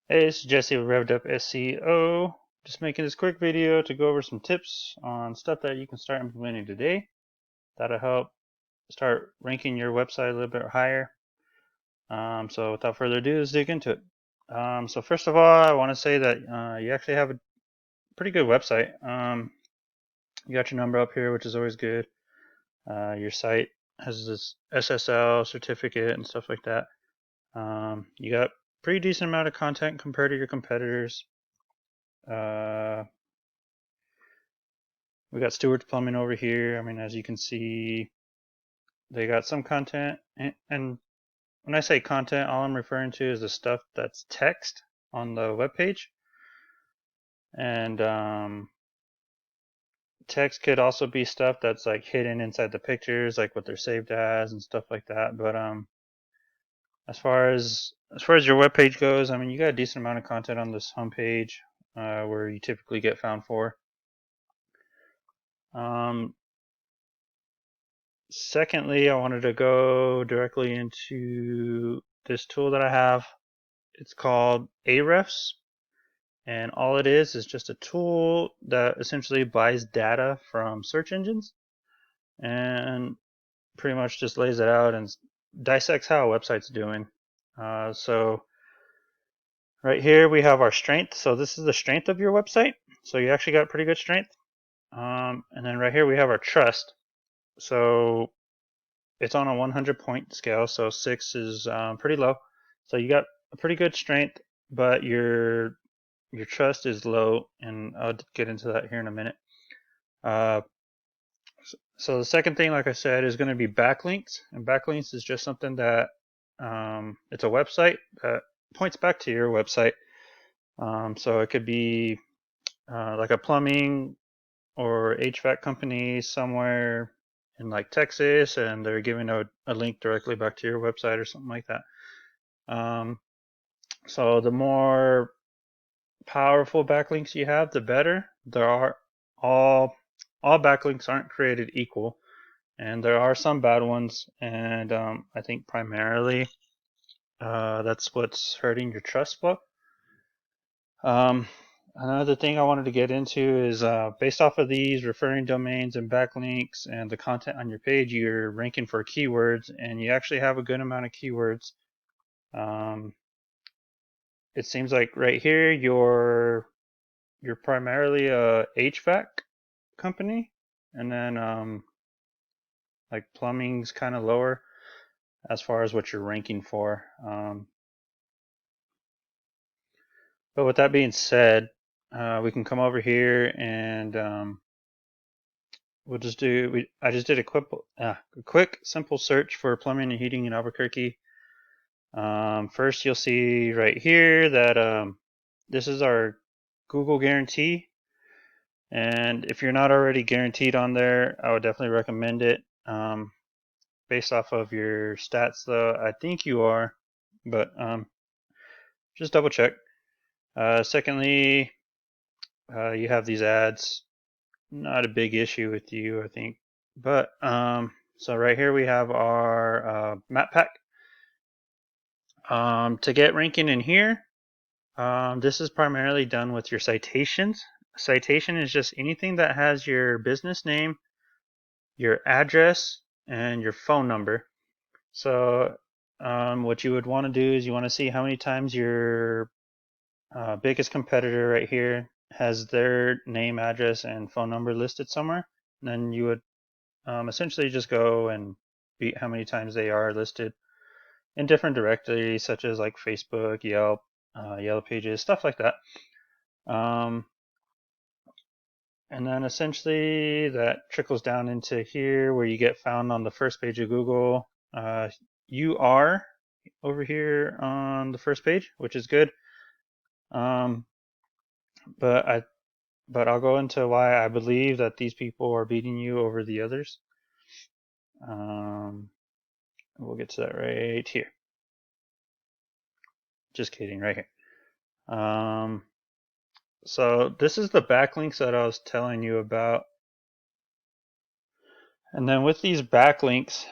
Hey, it's Jesse with Revved Up SEO. Just making this quick video to go over some tips on stuff that you can start implementing today that'll help start ranking your website a little bit higher. So without further ado, let's dig into it. So first of all, I want to say that you actually have a pretty good website. You got your number up here, which is always good. Your site has this SSL certificate and stuff like that. You got pretty decent amount of content compared to your competitors. Uh, We got Stewart's Plumbing over here. I mean, as you can see, they got some content. And when I say content, all I'm referring to is the stuff that's text on the web page. And text could also be stuff that's like hidden inside the pictures, like what they're saved as and stuff like that. But as far as your web page goes, I mean, you got a decent amount of content on this homepage where you typically get found for. Um, Secondly, I wanted to go directly into this tool that I have. It's called Ahrefs, and all it is just a tool that essentially buys data from search engines and pretty much just lays it out and dissects how a website's doing. So right here we have our strength. So this is the strength of your website. So you actually got pretty good strength. And then right here we have our trust. So it's on a 100-point scale, so 6 is pretty low. So you got a pretty good strength, but your trust is low, and I'll get into that here in a minute. Uh, so the second thing, like I said, is going to be backlinks, and backlinks is just something that it's a website that points back to your website. So it could be like a plumbing or HVAC company somewhere in like Texas, and they're giving a link directly back to your website or something like that. So the more powerful backlinks you have, the better. There are all all backlinks aren't created equal, and there are some bad ones, and I think primarily that's what's hurting your trust flow. Um, Another thing I wanted to get into is based off of these referring domains and backlinks and the content on your page, you're ranking for keywords, and you actually have a good amount of keywords. Um, it seems like right here you're primarily a HVAC company, and then like plumbing's kind of lower as far as what you're ranking for. But with that being said, we can come over here and we'll just do. I just did a quick, simple search for plumbing and heating in Albuquerque. First, you'll see right here that this is our Google guarantee. And if you're not already guaranteed on there, I would definitely recommend it. Based off of your stats, though, I think you are, but just double check. Secondly, you have these ads. Not a big issue with you, I think. But so right here we have our map pack. To get ranking in here, this is primarily done with your citations. Citation is just anything that has your business name, your address, and your phone number. So what you would want to do is you want to see how many times your biggest competitor right here has their name, address, and phone number listed somewhere. And then you would essentially just go and beat how many times they are listed in different directories, such as like Facebook, Yelp, Yellow Pages, stuff like that. And then essentially that trickles down into here where you get found on the first page of Google. You are over here on the first page, which is good. Um, but I but I'll go into why I believe that these people are beating you over the others. Um, we'll get to that right here. Just kidding, right here. So this is the backlinks that I was telling you about. And then with these backlinks,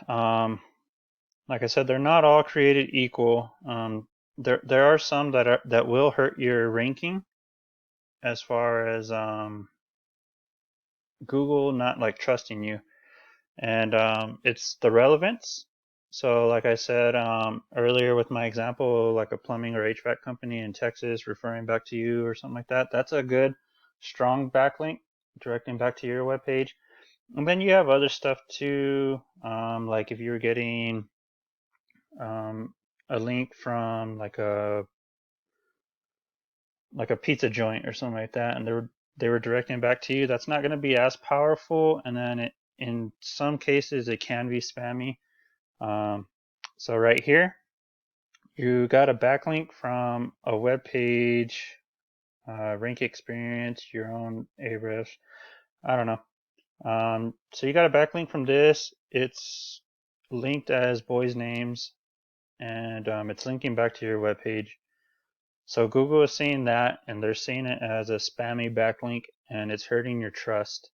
like I said, they're not all created equal. there are some that will hurt your ranking as far as Google not like trusting you, and it's the relevance. So like I said earlier with my example, like a plumbing or HVAC company in Texas referring back to you or something like that, that's a good strong backlink directing back to your webpage. And then you have other stuff too, like if you're getting um, a link from like a pizza joint or something like that, and they were directing back to you, that's not going to be as powerful. And then in some cases it can be spammy. So right here, you got a backlink from a web page, rank experience, your own Ahrefs. I don't know. So you got a backlink from this. It's linked as boys' names, and it's linking back to your web page. So Google is seeing that, and they're seeing it as a spammy backlink, and it's hurting your trust.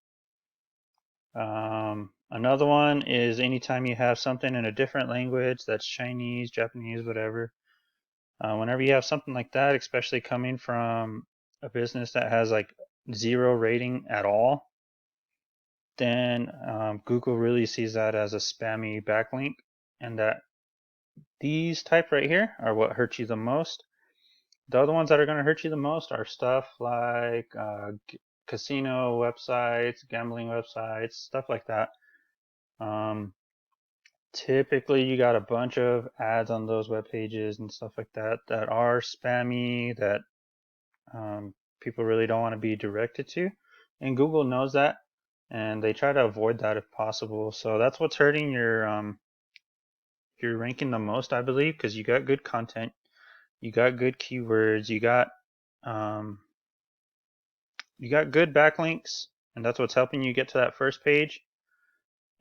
Another one is anytime you have something in a different language, that's Chinese, Japanese, whatever. Whenever you have something like that, especially coming from a business that has like 0 rating at all, then Google really sees that as a spammy backlink, and that these type right here are what hurt you the most. The other ones that are going to hurt you the most are stuff like casino websites, gambling websites, stuff like that. Typically, you got a bunch of ads on those web pages and stuff like that that are spammy, that people really don't want to be directed to. And Google knows that, and they try to avoid that if possible. So that's what's hurting your ranking the most, I believe, because you got good content, you got good keywords, um, you got good backlinks, and that's what's helping you get to that first page.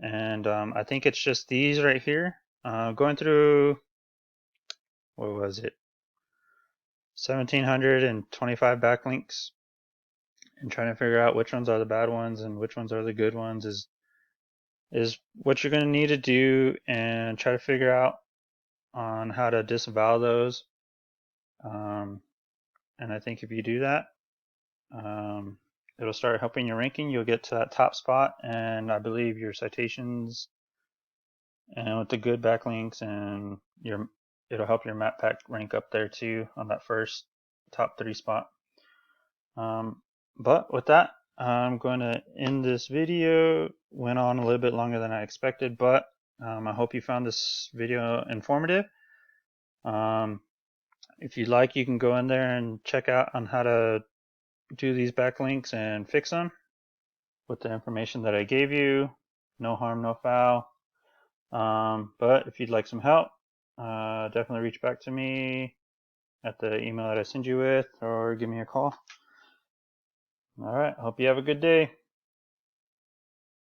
And I think it's just these right here. Going through, what was it, 1,725 backlinks, and trying to figure out which ones are the bad ones and which ones are the good ones is what you're going to need to do, and try to figure out on how to disavow those. And I think if you do that, it'll start helping your ranking. You'll get to that top spot, and I believe your citations and with the good backlinks and it'll help your map pack rank up there too on that first top 3 spot. But with that, I'm going to end this video. Went on a little bit longer than I expected, but I hope you found this video informative. If you'd like, you can go in there and check out on how to do these backlinks and fix them with the information that I gave you. No harm, no foul. But if you'd like some help, definitely reach back to me at the email that I send you with, or give me a call. All right, hope you have a good day.